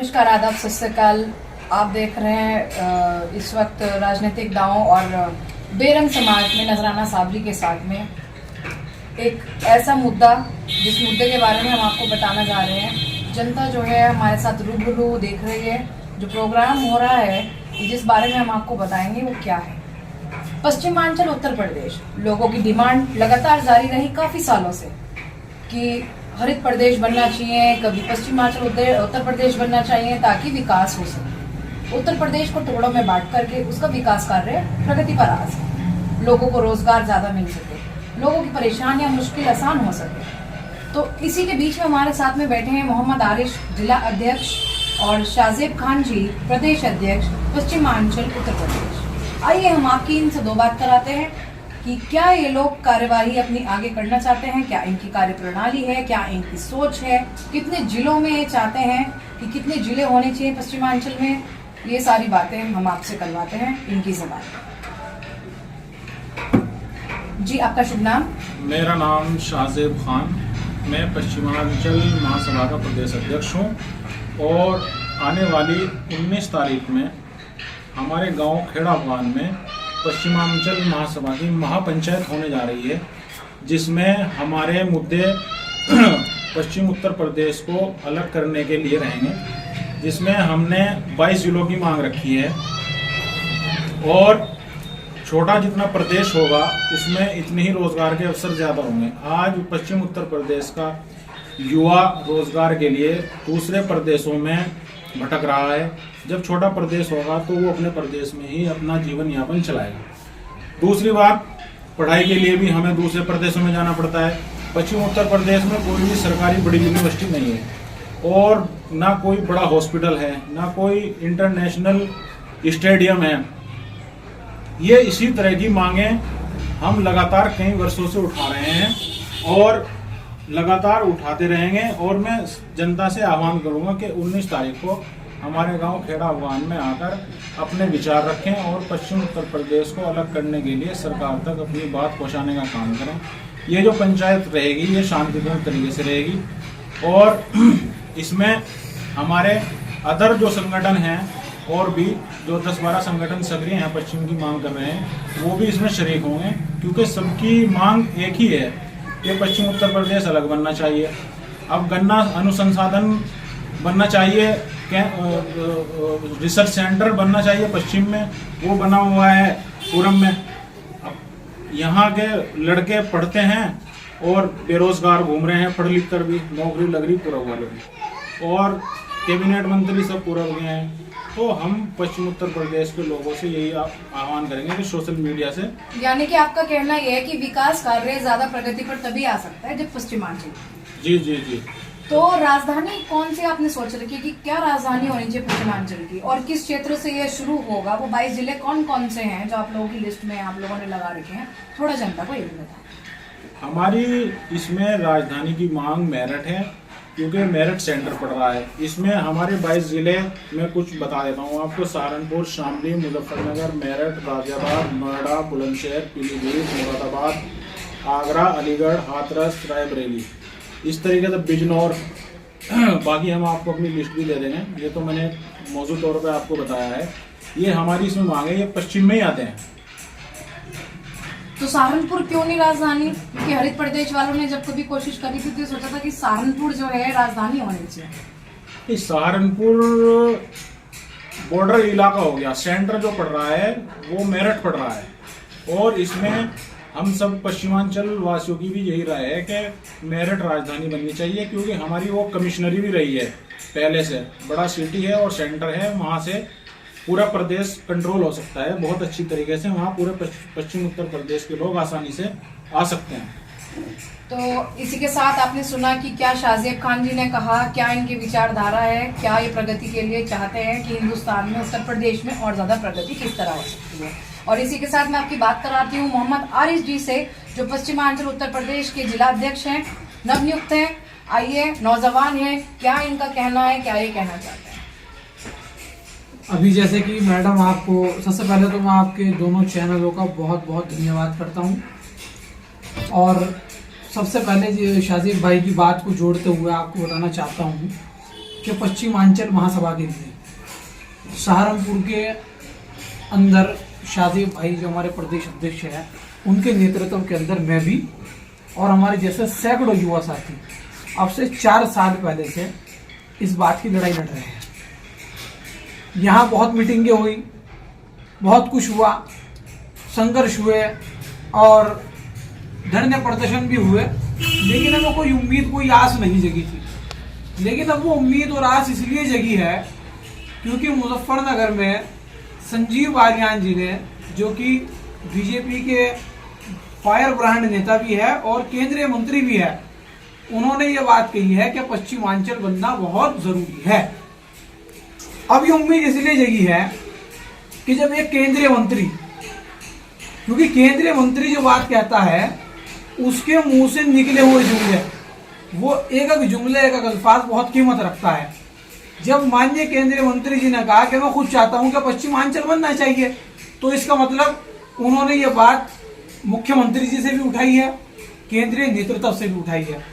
नमस्कार, आदाब, सत श्री अकाल। आप देख रहे हैं इस वक्त राजनीतिक दांव और बेरंग समाज में नजराना साबरी के साथ में एक ऐसा मुद्दा जिस मुद्दे के बारे में हम आपको बताना जा रहे हैं। जनता जो है हमारे साथ रूबरू देख रही है। जो प्रोग्राम हो रहा है जिस बारे में हम आपको बताएंगे वो क्या है। पश्चिमांचल उत्तर प्रदेश, लोगों की डिमांड लगातार जारी रही काफी सालों से कि हरित प्रदेश बनना चाहिए, कभी पश्चिमांचल उत्तर प्रदेश बनना चाहिए ताकि विकास हो सके। उत्तर प्रदेश को टुकड़ों में बांट करके उसका विकास कार्य प्रगति पर आ सके, लोगों को रोजगार ज्यादा मिल सके, लोगों की परेशानियां मुश्किल आसान हो सके। तो इसी के बीच में हमारे साथ में बैठे हैं मोहम्मद आरिश, जिला अध्यक्ष, और शाहजेब खान जी, प्रदेश अध्यक्ष, पश्चिमांचल उत्तर प्रदेश। आइए हम आपकी इनसे दो बात कराते हैं कि क्या ये लोग कार्यवाही अपनी आगे करना चाहते हैं, क्या इनकी कार्य प्रणाली है, क्या इनकी सोच है, कितने जिलों में ये चाहते हैं कि कितने जिले होने चाहिए पश्चिमांचल में। ये सारी बातें हम आपसे करवाते हैं इनकी ज़बान। जी, आपका शुभ नाम? मेरा नाम शाहजेब खान, मैं पश्चिमांचल महासभा का प्रदेश अध्यक्ष हूँ और आने वाली 19 तारीख में हमारे गांव खेड़ा भगवान में पश्चिमांचल महासभा की महापंचायत होने जा रही है, जिसमें हमारे मुद्दे पश्चिम उत्तर प्रदेश को अलग करने के लिए रहेंगे, जिसमें हमने 22 जिलों की मांग रखी है और छोटा जितना प्रदेश होगा उसमें इतने ही रोजगार के अवसर ज़्यादा होंगे। आज पश्चिम उत्तर प्रदेश का युवा रोजगार के लिए दूसरे प्रदेशों में भटक रहा है। जब छोटा प्रदेश होगा तो वो अपने प्रदेश में ही अपना जीवन यापन चलाएगा। दूसरी बात, पढ़ाई के लिए भी हमें दूसरे प्रदेशों में जाना पड़ता है। पश्चिम उत्तर प्रदेश में कोई भी सरकारी बड़ी यूनिवर्सिटी नहीं है और ना कोई बड़ा हॉस्पिटल है, ना कोई इंटरनेशनल स्टेडियम है। ये इसी तरह की मांगे हम लगातार कई वर्षों से उठा रहे हैं और लगातार उठाते रहेंगे। और मैं जनता से आह्वान करूंगा कि 19 तारीख को हमारे गांव खेड़ा भगवान में आकर अपने विचार रखें और पश्चिम उत्तर प्रदेश को अलग करने के लिए सरकार तक अपनी बात पहुंचाने का काम करें। ये जो पंचायत रहेगी ये शांतिपूर्ण तरीके से रहेगी और इसमें हमारे अदर जो संगठन हैं और भी जो 10-12 संगठन सक्रिय हैं पश्चिम की मांग कर रहे हैं वो भी इसमें शरीक होंगे, क्योंकि सबकी मांग एक ही है कि पश्चिम उत्तर प्रदेश अलग बनना चाहिए। अब गन्ना अनुसंधान बनना चाहिए, रिसर्च सेंटर बनना चाहिए पश्चिम में, वो बना हुआ है पूरब में। अब यहाँ के लड़के पढ़ते हैं और बेरोजगार घूम रहे हैं, पढ़ लिख कर भी नौकरी लग रही पूरब वालों की, और कैबिनेट मंत्री सब पूरब गए हैं। तो हम पश्चिम उत्तर प्रदेश के लोगों से यही आह्वान करेंगे कि सोशल मीडिया से, यानी कि आपका कहना यह है कि विकास कार्य ज्यादा प्रगति पर तभी आ सकता है जब पश्चिमांचल। जी जी जी। तो राजधानी कौन सी आपने सोच रखी कि क्या राजधानी होनी चाहिए पश्चिमांचल की, और किस क्षेत्र से ये शुरू होगा? वो 22 जिले कौन कौन से हैं जो आप लोगों की लिस्ट में आप लोगों ने लगा रखे हैं? थोड़ा जनता को ये भी बताएं। हमारी इसमें राजधानी की मांग मेरठ है, क्योंकि मेरठ सेंटर पड़ रहा है। इसमें हमारे 22 जिले में कुछ बता देता हूँ आपको। सहारनपुर, शामली, मुजफ्फरनगर, मेरठ, गाजियाबाद, नोएडा, बुलंदशहर, पीलीभीत, मुरादाबाद, आगरा, अलीगढ़, हाथरस, रायबरेली, इस तरीके से बिजनौर। बाकी हम आपको अपनी लिस्ट भी दे देंगे, ये तो मैंने मौजूद तौर पे आपको बताया है। ये हमारी इसमें मांग है, ये पश्चिम में ही आते हैं। तो सहारनपुर क्यों नहीं राजधानी? क्योंकि हरित प्रदेश वालों ने जब कभी कोशिश करी थी तो सोचा था कि सहारनपुर जो है राजधानी होनी चाहिए। सहारनपुर बॉर्डर इलाका हो गया, सेंटर जो पड़ रहा है वो मेरठ पड़ रहा है और इसमें हम सब पश्चिमांचल वासियों की भी यही राय है कि मेरठ राजधानी बननी चाहिए, क्योंकि हमारी वो कमिश्नरी भी रही है पहले से। बड़ा सिटी है और सेंटर है, वहाँ से पूरा प्रदेश कंट्रोल हो सकता है बहुत अच्छी तरीके से। वहाँ पूरे पश्चिम उत्तर प्रदेश के लोग आसानी से आ सकते हैं। तो इसी के साथ आपने सुना कि क्या शाहजेब खान जी ने कहा, क्या इनकी विचारधारा है, क्या ये प्रगति के लिए चाहते हैं कि हिंदुस्तान में उत्तर प्रदेश में और ज्यादा प्रगति किस तरह हो सकती है। और इसी के साथ मैं आपकी बात कराती हूँ मोहम्मद आरिश जी से, जो पश्चिमांचल उत्तर प्रदेश के जिला अध्यक्ष हैं, नवनियुक्त हैं। आइए, नौजवान हैं, क्या इनका कहना है, क्या ये कहना चाहते हैं? अभी जैसे कि मैडम, आपको सबसे पहले तो मैं आपके दोनों चैनलों का बहुत बहुत धन्यवाद करता हूं और सबसे पहले शाहजेब भाई की बात को जोड़ते हुए आपको बताना चाहता हूं कि पश्चिमांचल महासभा के लिए सहारनपुर के अंदर शादेब भाई जो हमारे प्रदेश अध्यक्ष हैं, उनके नेतृत्व के अंदर मैं भी और हमारे जैसे सैकड़ों युवा साथी अब से 4 साल पहले से इस बात की लड़ाई लड़ रहे हैं। यहाँ बहुत मीटिंगें हुई, बहुत कुछ हुआ, संघर्ष हुए और धरने प्रदर्शन भी हुए, लेकिन हमें कोई उम्मीद, कोई आस नहीं जगी थी। लेकिन अब वो उम्मीद और आस इसलिए जगी है क्योंकि मुजफ्फरनगर में संजीव बालियान जी ने, जो कि बीजेपी के फायर ब्रांड नेता भी है और केंद्रीय मंत्री भी है, उन्होंने ये बात कही है कि पश्चिमांचल बनना बहुत जरूरी है। अब ये उम्मीद इसलिए जगी है कि जब एक केंद्रीय मंत्री, क्योंकि केंद्रीय मंत्री जो बात कहता है उसके मुंह से निकले हुए जुमले, वो एक एक जुमले, एक एक अल्फाज बहुत कीमत रखता है। जब माननीय केंद्रीय मंत्री जी ने कहा कि मैं खुद चाहता हूं कि पश्चिमांचल बनना चाहिए, तो इसका मतलब उन्होंने ये बात मुख्यमंत्री जी से भी उठाई है, केंद्रीय नेतृत्व से भी उठाई है।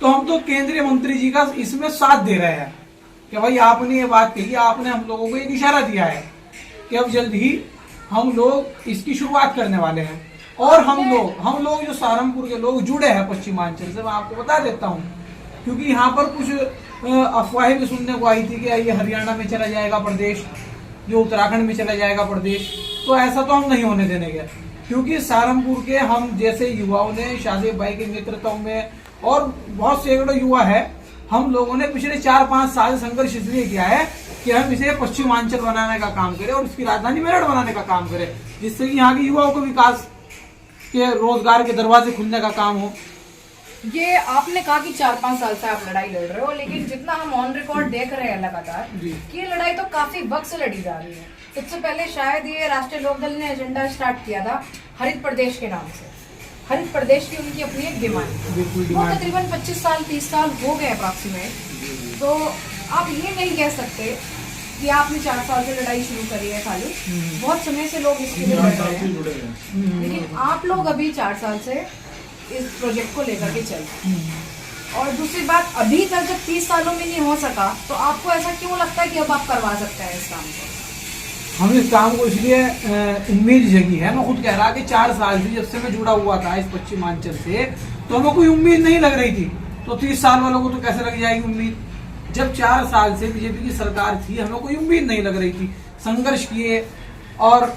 तो हम तो केंद्रीय मंत्री जी का इसमें साथ दे रहे हैं कि भाई आपने ये बात कही, आपने हम लोगों को एक इशारा दिया है कि अब जल्द ही हम लोग इसकी शुरुआत करने वाले हैं। और हम लोग जो सहारनपुर के लोग जुड़े हैं पश्चिमांचल से, मैं आपको बता देता हूँ, क्योंकि यहाँ पर कुछ अफवाहें भी सुनने को आई थी कि ये हरियाणा में चला जाएगा प्रदेश, जो उत्तराखंड में चला जाएगा प्रदेश, तो ऐसा तो हम नहीं होने देने गए। क्योंकि सहारनपुर के हम जैसे युवाओं ने शादेब भाई के नेतृत्व में और बहुत सैकड़ों युवा है, हम लोगों ने पिछले 4-5 साल संघर्ष इसलिए किया है कि हम इसे पश्चिमांचल बनाने का काम करें और इसकी राजधानी मेरठ बनाने का काम करें, जिससे कि यहाँ के युवाओं को विकास के, रोजगार के दरवाजे खुलने का काम हो। ये आपने कहा कि 4-5 साल से आप लड़ाई लड़ रहे हो, लेकिन जितना हम ऑन रिकॉर्ड देख रहे हैं लगातार कि ये लड़ाई तो काफी वक्त से लड़ी जा रही है। सबसे पहले शायद ये राष्ट्रीय लोकदल ने एजेंडा स्टार्ट किया था हरित प्रदेश के नाम से। हरित प्रदेश की उनकी अपनी एक डिमांड, वो तकरीबन 25 साल 30 साल हो गए अप्रॉक्सीमेट। तो आप ये नहीं कह सकते कि आपने 4 साल से लड़ाई शुरू करी है खाली, बहुत समय से लोग इसके लिए लड़ रहे हैं, लेकिन आप लोग अभी 4 साल से इस प्रोजेक्ट को लेकर के चल रहे हैं। और दूसरी बात, अभी तक जब 30 सालों में नहीं हो सका, तो आपको ऐसा क्यों लगता है कि अब आप करवा सकते हैं इस काम को? हम इस काम को इसलिए उम्मीद जगी है, मैं खुद कह रहा कि 4 साल से जब से मैं जुड़ा हुआ था इस पश्चिमांचल से, तो हमें कोई उम्मीद नहीं लग रही थी, तो 30 साल वालों को तो कैसे लग जाएगी उम्मीद? जब 4 साल से बीजेपी की सरकार थी, हमें कोई उम्मीद नहीं लग रही थी। संघर्ष किए और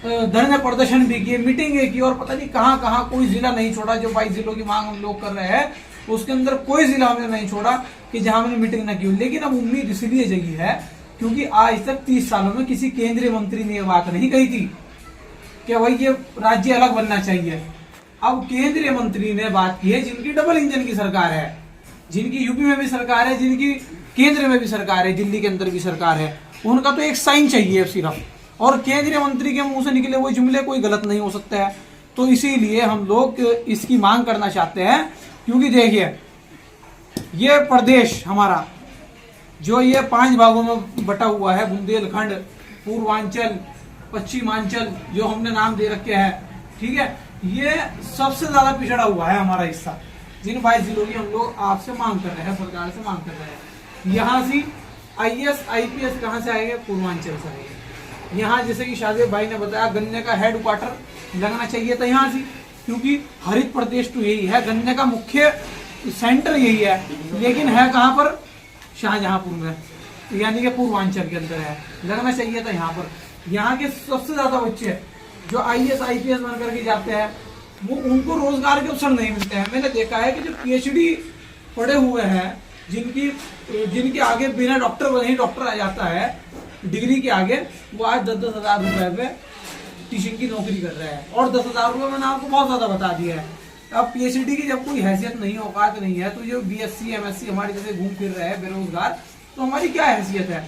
धरने प्रदर्शन भी किए, मीटिंगें की, और पता नहीं कहाँ कहाँ कोई जिला नहीं छोड़ा। जो 22 जिलों की मांग हम लोग कर रहे हैं, उसके अंदर कोई जिला हमने नहीं छोड़ा कि जहां हमने मीटिंग न की हो। लेकिन अब उम्मीद इसलिए जगी है क्योंकि आज तक 30 सालों में किसी केंद्रीय मंत्री ने यह बात नहीं कही थी कि भाई ये राज्य अलग बनना चाहिए। अब केंद्रीय मंत्री ने बात की है, जिनकी डबल इंजन की सरकार है, जिनकी यूपी में भी सरकार है, जिनकी केंद्र में भी सरकार है, दिल्ली के अंदर भी सरकार है, उनका तो एक साइन चाहिए सिर्फ, और केंद्रीय मंत्री के मुंह से निकले हुए जुमले कोई गलत नहीं हो सकता है। तो इसीलिए हम लोग इसकी मांग करना चाहते हैं, क्योंकि देखिए ये प्रदेश हमारा जो ये 5 भागों में बटा हुआ है, बुंदेलखंड, पूर्वांचल, पश्चिमांचल, जो हमने नाम दे रखे हैं, ठीक है, ये सबसे ज्यादा पिछड़ा हुआ है हमारा हिस्सा। जिन 22 जिलों की हम लोग आपसे मांग कर रहे हैं, सरकार से मांग कर रहे हैं, यहाँ से IAS IPS कहाँ से आएंगे? पूर्वांचल से आएंगे। यहाँ जैसे कि शादेब भाई ने बताया, गन्ने का हेड क्वार्टर लगना चाहिए था यहाँ से, क्योंकि हरित प्रदेश तो यही है, गन्ने का मुख्य सेंटर यही है, लेकिन है कहाँ पर? शाहजहांपुर में, यानी कि पूर्वांचल के अंदर है, लगना चाहिए था यहाँ पर। यहाँ के सबसे ज्यादा बच्चे जो IAS IPS बन करके जाते हैं, वो उनको रोजगार के अवसर नहीं मिलते हैं। मैंने देखा है कि जो PhD पढ़े हुए हैं, जिनके आगे बिना डॉक्टर बने ही डॉक्टर आ जाता है डिग्री के आगे, वो आज 10-10 हजार रुपए पे टीचिंग की नौकरी कर रहे हैं। और 10 हजार रुपये मैंने आपको बहुत ज्यादा बता दिया है। अब PhD की जब कोई हैसियत नहीं, औकात नहीं है, तो जो BSc MSc हमारे जैसे घूम फिर रहे हैं बेरोजगार, तो हमारी क्या हैसियत है?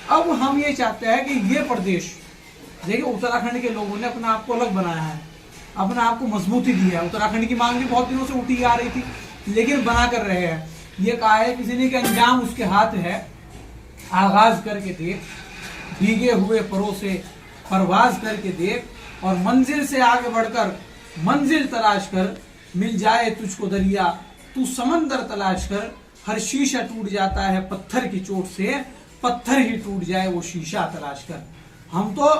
अब हम ये चाहते हैं कि ये प्रदेश, देखिए उत्तराखंड के लोगों ने अपने आप को अलग बनाया है, अपने आप को मजबूती दी है। उत्तराखंड की मांग भी बहुत दिनों से उठी आ रही थी, लेकिन बना कर रहे हैं। ये कहा है किसी ने कि अंजाम उसके हाथ है, आगाज करके देख, भीगे हुए परों से परवाज करके देख, और मंजिल से आगे बढ़कर मंजिल तलाश कर, मिल जाए तुझको दरिया तू समंदर तलाश कर, हर शीशा टूट जाता है पत्थर की चोट से, पत्थर ही टूट जाए वो शीशा तलाश कर। हम तो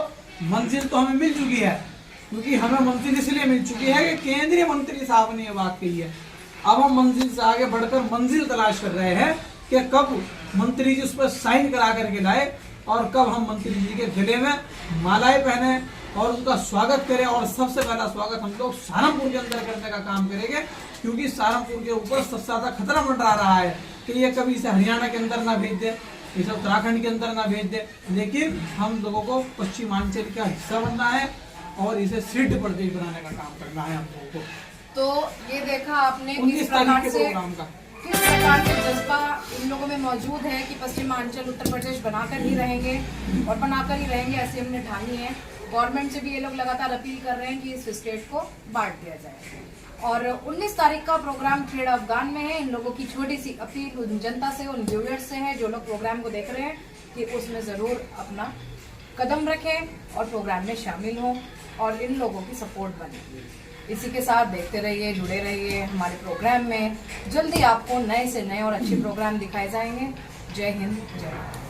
मंजिल तो हमें मिल चुकी है, क्योंकि हमें मंजिल इसलिए मिल चुकी है कि केंद्रीय मंत्री साहब ने ये बात कही है। अब हम मंजिल से आगे बढ़कर मंजिल तलाश कर रहे हैं कि कब मंत्री जी उस पर साइन करा करके लाए और कब हम मंत्री जी के गले में मालाएं पहने और उनका स्वागत करें। और सबसे पहला स्वागत हम लोग सहारनपुर के अंदर करने का काम करेंगे, क्योंकि सहारनपुर के ऊपर सबसे ज्यादा खतरा मंडरा रहा है कि ये कभी इसे हरियाणा के अंदर ना भेज दे, इसे उत्तराखंड के अंदर ना भेज दे। लेकिन हम लोगों को पश्चिमांचल का हिस्सा बनना है और इसे सिद्ध प्रदेश बनाने का काम करना है हम लोगों को। तो ये देखा आपने 19 तारीख के प्रोग्राम का किस प्रकार से जज्बा इन लोगों में मौजूद है कि पश्चिमांचल उत्तर प्रदेश बनाकर ही रहेंगे और बनाकर ही रहेंगे, ऐसी हमने ठानी है। गवर्नमेंट से भी ये लोग लगातार अपील कर रहे हैं कि इस स्टेट को बांट दिया जाए। और 19 तारीख का प्रोग्राम खेड़ा अफगान में है। इन लोगों की छोटी सी अपील उन जनता से, उन व्यूअर्स से है जो लोग प्रोग्राम को देख रहे हैं, कि उसमें ज़रूर अपना कदम रखें और प्रोग्राम में शामिल हों और इन लोगों की सपोर्ट बने। इसी के साथ देखते रहिए, जुड़े रहिए हमारे प्रोग्राम में। जल्दी आपको नए से नए और अच्छे प्रोग्राम दिखाए जाएंगे। जय हिंद, जय भारत।